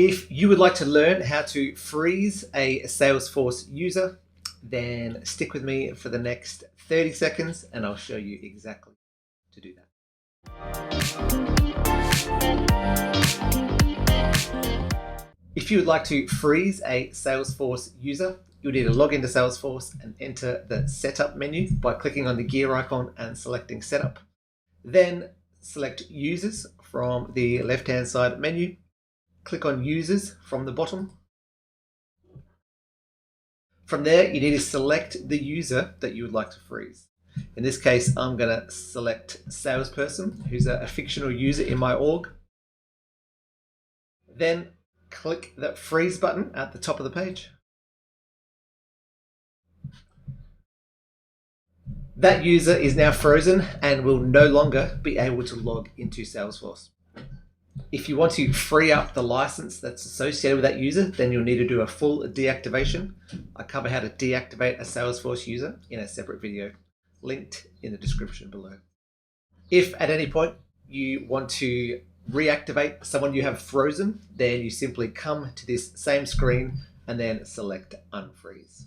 If you would like to learn how to freeze a Salesforce user, then stick with me for the next 30 seconds and I'll show you exactly how to do that. If you would like to freeze a Salesforce user, you'll need to log into Salesforce and enter the Setup menu by clicking on the gear icon and selecting Setup. Then select Users from the left-hand side menu. Click on Users from the bottom. From there, you need to select the user that you would like to freeze. In this case, I'm going to select Salesperson, who's a fictional user in my org. Then click the Freeze button at the top of the page. That user is now frozen and will no longer be able to log into Salesforce. If you want to free up the license that's associated with that user, then you'll need to do a full deactivation. I cover how to deactivate a Salesforce user in a separate video, linked in the description below. If at any point you want to reactivate someone you have frozen, then you simply come to this same screen and then select Unfreeze.